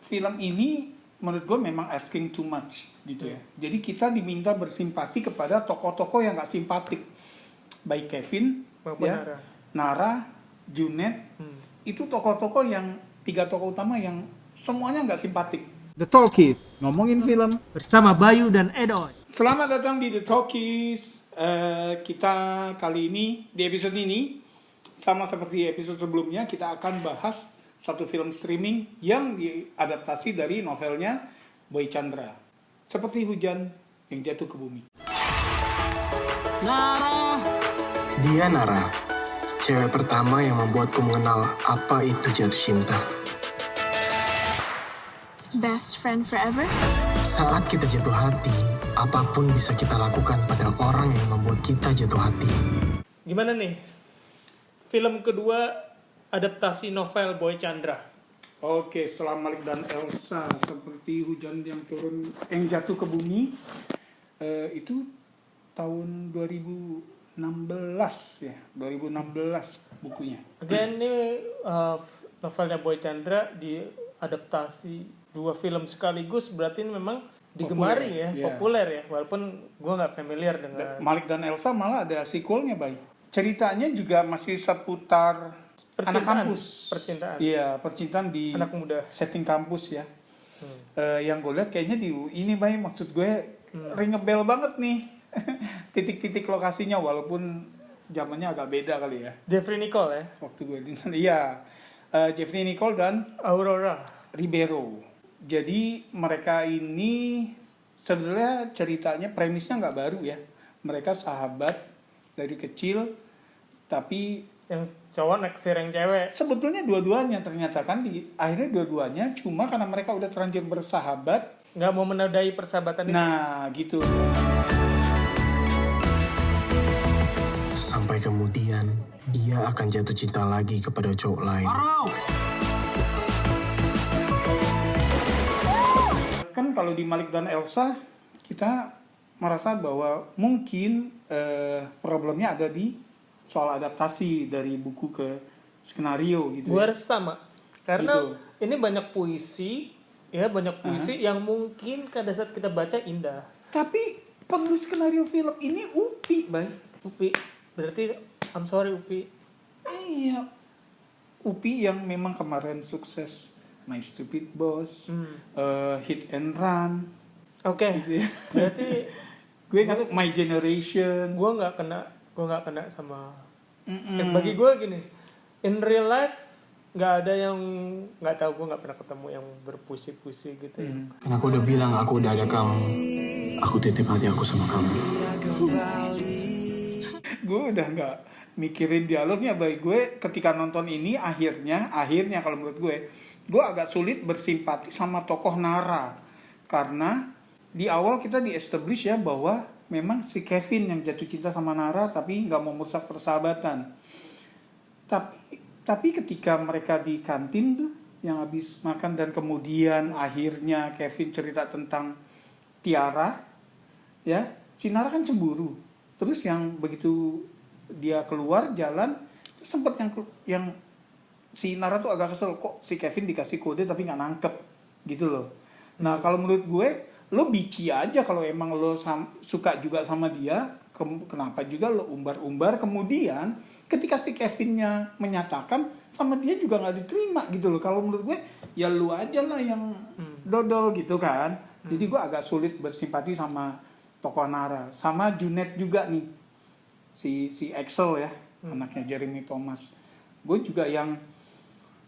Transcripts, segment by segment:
film ini menurut gue memang asking too much gitu ya. Jadi kita diminta bersimpati kepada tokoh-tokoh yang nggak simpatik, baik Kevin, ya, Nara, Junet, itu tokoh-tokoh yang 3 tokoh utama yang semuanya nggak simpatik. The Talkies, ngomongin film bersama Bayu dan Edoy. Selamat datang di The Talkies. Kita kali ini di episode ini sama seperti episode sebelumnya, kita akan bahas satu film streaming yang diadaptasi dari novelnya Boy Chandra. Seperti hujan yang jatuh ke bumi. Nara. Dia Nara, cewek pertama yang membuatku mengenal apa itu jatuh cinta. Best friend forever? Saat kita jatuh hati, apapun bisa kita lakukan pada orang yang membuat kita jatuh hati. Gimana nih? Film kedua adaptasi novel Boy Chandra. Oke, setelah Malik dan Elsa, seperti hujan yang jatuh ke bumi, itu tahun 2016 ya, 2016 bukunya. Again ini novelnya Boy Chandra diadaptasi 2 film sekaligus, berarti ini memang digemari populer ya, walaupun gue nggak familiar dengan Malik dan Elsa. Malah ada sequelnya, Bay. Ceritanya juga masih seputar anak kampus, percintaan. Iya, percintaan di anak muda, setting kampus ya. Yang gue lihat kayaknya di ini, Bay, maksud gue ring a bell banget nih. Titik-titik lokasinya, walaupun zamannya agak beda kali ya. Jeffrey Nicole ya. Waktu gue di sana, iya. Jeffrey Nicole dan Aurora Ribeiro. Jadi mereka ini sebenarnya ceritanya premisnya nggak baru ya. Mereka sahabat dari kecil, tapi yang cowok naksir yang cewek. Sebetulnya dua-duanya ternyata kan akhirnya dua-duanya, cuma karena mereka udah terlanjur bersahabat, nggak mau menodai persahabatan itu. Nah, gitu. Sampai kemudian dia akan jatuh cinta lagi kepada cowok lain. Kan kalau di Malik dan Elsa kita merasa bahwa mungkin problemnya ada di soal adaptasi dari buku ke skenario gitu. Gue rasa sama. Karena gitu. Ini banyak puisi, yang mungkin pada saat kita baca indah. Tapi penulis skenario film ini Upi, Bay. Upi, berarti I'm sorry Upi. Iya. Upi yang memang kemarin sukses My Stupid Boss, Hit and Run. Oke. Gitu ya. Berarti gue nggak tahu My Generation. Gue nggak kena sama. Bagi gue gini, in real life nggak ada yang, nggak tahu, gue nggak pernah ketemu yang berpuisi-puisi gitu. Kan aku udah bilang aku udah ada kamu. Aku titip hati aku sama kamu. Gue udah nggak mikirin dialognya. Baik, gue ketika nonton ini akhirnya kalau menurut gue agak sulit bersimpati sama tokoh Nara, karena di awal kita di-establish ya bahwa memang si Kevin yang jatuh cinta sama Nara tapi nggak mau merusak persahabatan. Tapi ketika mereka di kantin tuh yang habis makan dan kemudian akhirnya Kevin cerita tentang Tiara, ya, si Nara kan cemburu. Terus yang begitu dia keluar jalan, terus sempet yang si Nara tuh agak kesel, kok si Kevin dikasih kode tapi nggak nangkep gitu loh. Nah kalau menurut gue, lo bici aja kalau emang lo suka juga sama dia, kenapa juga lo umbar-umbar, kemudian ketika si Kevinnya menyatakan sama dia juga nggak diterima gitu loh. Kalau menurut gue ya lo aja lah yang dodol gitu kan. Jadi gue agak sulit bersimpati sama tokoh Nara. Sama Junet juga nih, si Axel ya, anaknya Jeremy Thomas. Gue juga yang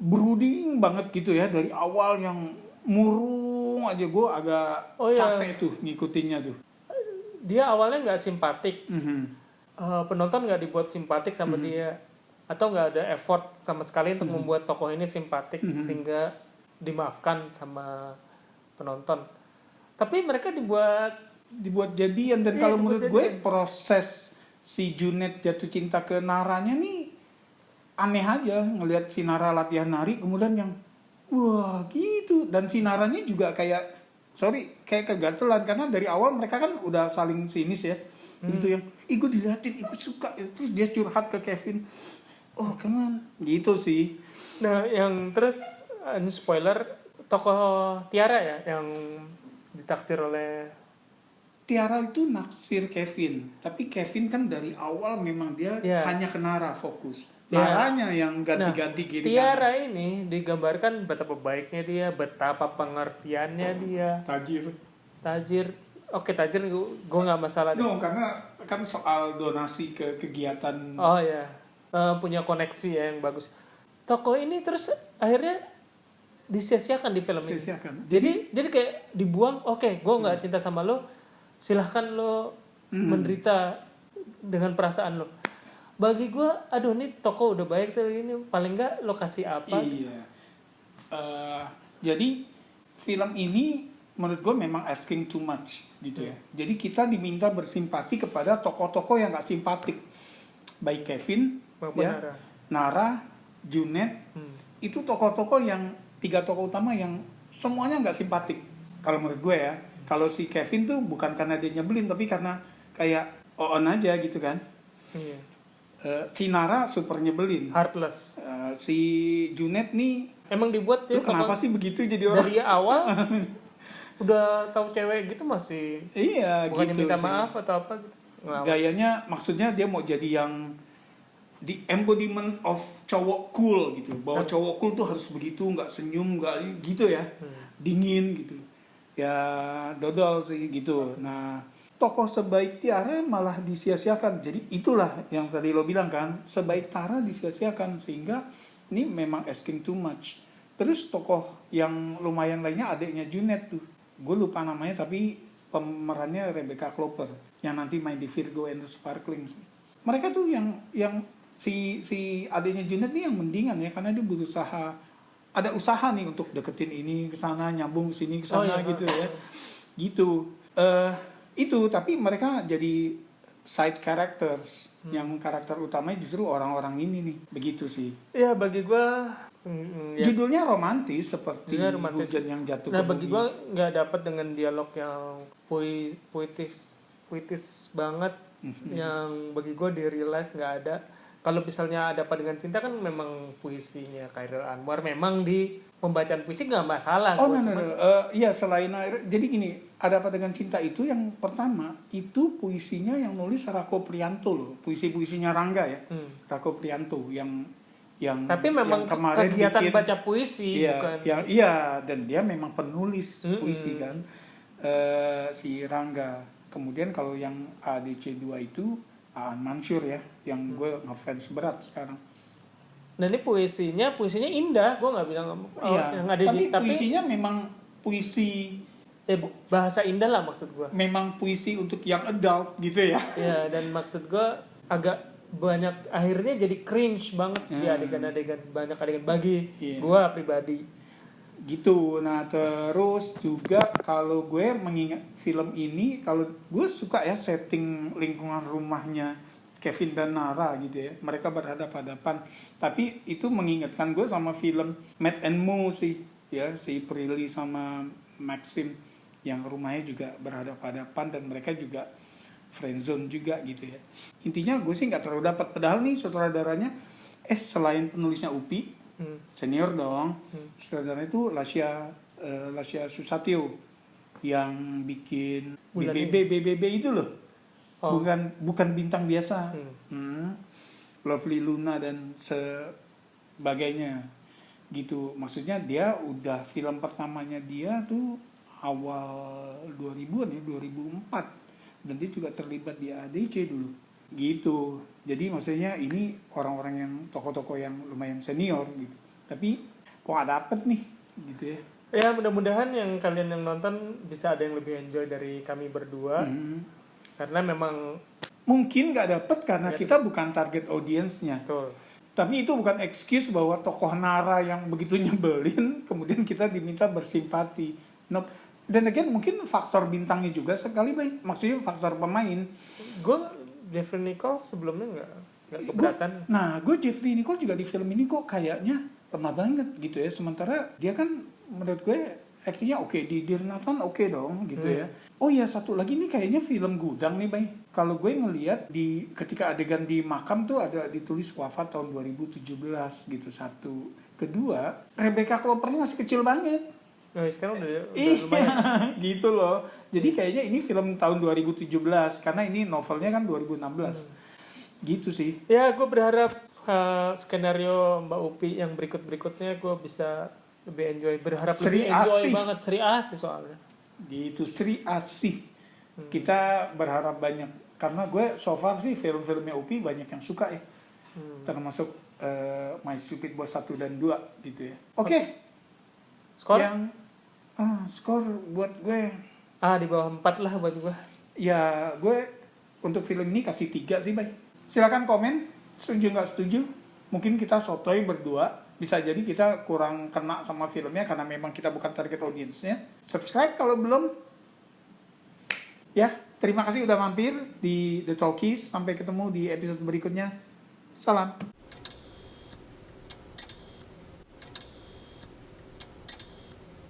brooding banget gitu ya, dari awal yang murung aja, gue agak capek tuh ngikutinnya tuh. Dia awalnya nggak simpatik, penonton nggak dibuat simpatik sama dia, atau nggak ada effort sama sekali untuk membuat tokoh ini simpatik sehingga dimaafkan sama penonton. Tapi mereka dibuat jadian, dan kalau menurut gue proses si Junet jatuh cinta ke Naranya nih aneh aja, ngelihat si Nara latihan nari kemudian yang wah gitu, dan si Naranya juga kayak kegatelan karena dari awal mereka kan udah saling sinis ya. Gitu yang gue diliatin, gue suka, terus dia curhat ke Kevin, oh come on gitu sih. Nah yang terus ini spoiler, tokoh Tiara ya yang ditaksir oleh Tiara itu naksir Kevin, tapi Kevin kan dari awal memang dia Ya. hanya ke Nara fokus. Ya. Naranya yang ganti-ganti kiri Tiara ini digambarkan betapa baiknya dia, betapa pengertiannya dia, kanan. tajir. Oke, tajir gue nggak masalah deh. No, karena kan soal donasi ke kegiatan. Oh ya, punya koneksi ya yang bagus. Tokoh ini terus akhirnya disia-siakan di film ini. Sia-siakan. Jadi kayak dibuang. Oke, gue nggak cinta sama lo. Silahkan lo menderita dengan perasaan lo. Bagi gue, aduh ini tokoh udah baik sekali ini. Paling nggak lo kasih apa? Iya. Jadi film ini menurut gue memang asking too much gitu ya. Jadi kita diminta bersimpati kepada tokoh-tokoh yang nggak simpatik, baik Kevin, Maupun ya, Nara, Junet, itu tokoh-tokoh yang 3 tokoh utama yang semuanya nggak simpatik. Kalau menurut gue ya, kalau si Kevin tuh bukan karena dia nyebelin, tapi karena kayak on aja gitu kan. Iya. Si Nara super nyebelin. Heartless. Si Junet nih, Emang dibuat lu dia kenapa sih begitu jadi orang? dari awal udah tahu cewek gitu masih Iya, bukannya gitu minta sih. maaf atau apa gitu. Ngelawan. Gayanya maksudnya dia mau jadi yang the embodiment of cowok cool gitu. Bahwa cowok cool tuh harus begitu, nggak senyum, nggak gitu ya. Dingin gitu. Ya dodol sih gitu. Nah, tokoh sebaik Tiara malah disia-siakan. Jadi itulah yang tadi lo bilang kan, sebaik Tara disia-siakan sehingga ini memang asking too much. Terus tokoh yang lumayan lainnya adiknya Junet tuh. Gue lupa namanya tapi pemerannya Rebecca Cloper yang nanti main di Virgo and the Sparklings. Mereka tuh yang si adiknya Junet nih yang mendingan ya karena dia berusaha ada usaha nih untuk deketin ini ke sana, nyambung ke sini ke sana gitu ya. Gitu. Itu tapi mereka jadi side characters. Yang karakter utamanya justru orang-orang ini nih. Begitu sih. Ya bagi gue ya. Judulnya romantis seperti Judulnya romantis. Hujan yang Jatuh Nah ke bagi Bumi. gue nggak dapat dengan dialog yang puitis banget yang bagi gue di real life nggak ada. Kalau misalnya ada apa dengan cinta kan memang puisinya Khairil Anwar memang di pembacaan puisi nggak masalah. Oh, Gua no. cuman- Iya, selain jadi gini, ada apa dengan cinta itu yang pertama itu puisinya yang nulis Rako Prianto loh, puisi-puisinya Rangga ya, Rako Prianto yang Tapi memang yang kemarin kegiatan bikin- baca puisi iya, bukan. dan dia memang penulis puisi kan, si Rangga. Kemudian kalau yang ADC 2 itu Aan Mansur ya, yang gue ngefans berat sekarang. Nah ini puisinya indah, gue nggak bilang Iya, yang ada tapi tapi puisinya memang puisi bahasa indah lah maksud gue. memang puisi untuk yang adult gitu ya. Ya dan maksud gue agak banyak akhirnya jadi cringe banget di adegan-adegan banyak adegan bagi Iya. gue pribadi. Gitu. Nah, terus juga kalau gue mengingat film ini, kalau gue suka ya setting lingkungan rumahnya Kevin dan Nara gitu ya. Mereka berhadapan-hadapan. Tapi itu mengingatkan gue sama film Matt and Mo sih, ya, si Prilly sama Maxim yang rumahnya juga berhadapan-hadapan dan mereka juga friendzone juga gitu ya. Intinya gue sih nggak terlalu dapat. Padahal nih sutradaranya, selain penulisnya Upi, senior dong, sutradara itu Lasya Susatyo yang bikin Bulan BBB itu loh. Oh. Bukan bintang biasa. Lovely Luna dan sebagainya. Gitu. Maksudnya dia udah film pertamanya dia tuh awal 2000-an ya, 2004. Dan dia juga terlibat di ADC dulu. Gitu. Jadi maksudnya ini orang-orang yang tokoh-tokoh yang lumayan senior gitu. Tapi kok gak dapet nih gitu ya. Ya mudah-mudahan yang kalian yang nonton bisa ada yang lebih enjoy dari kami berdua. Karena memang Mungkin gak dapet karena kita bukan target audiensnya. betul. Tapi itu bukan excuse bahwa tokoh Nara yang begitu nyebelin kemudian kita diminta bersimpati. Nope. Dan again mungkin faktor bintangnya juga sekali baik. Maksudnya faktor pemain. Gue Jeffrey Nicole sebelumnya nggak keberatan. Gue Jeffrey Nicole juga di film ini kok kayaknya lemah banget gitu ya. Sementara dia kan menurut gue aktingnya oke. Di Dear Nathan oke dong gitu ya. Oh iya satu lagi nih kayaknya film gudang nih Bay. Kalau gue ngelihat ketika adegan di makam tuh ada ditulis wafat tahun 2017 gitu satu. Kedua Rebecca Cloper masih kecil banget. Oh, sekarang udah Iya, lumayan. gitu loh. Jadi kayaknya ini film tahun 2017 karena ini novelnya kan 2016. Gitu sih. Ya, gue berharap skenario Mbak Upi yang berikut-berikutnya gue bisa lebih enjoy. Berharap Sri lebih enjoy Asih. banget. Sri Asih soalnya. Gitu Sri Asih. Kita berharap banyak karena gue so far sih film-filmnya Upi banyak yang suka ya. Termasuk My Stupid Boss 1 dan 2 gitu ya. Oke. Skor? Yang skor buat gue Di bawah 4 lah buat gue. ya gue untuk film ini kasih 3 sih, Bay. Silakan komen, setuju nggak setuju. Mungkin kita sotoy berdua. Bisa jadi kita kurang kena sama filmnya karena memang kita bukan target audiensnya. Subscribe kalau belum. Ya, terima kasih udah mampir di The Talkies. Sampai ketemu di episode berikutnya. Salam.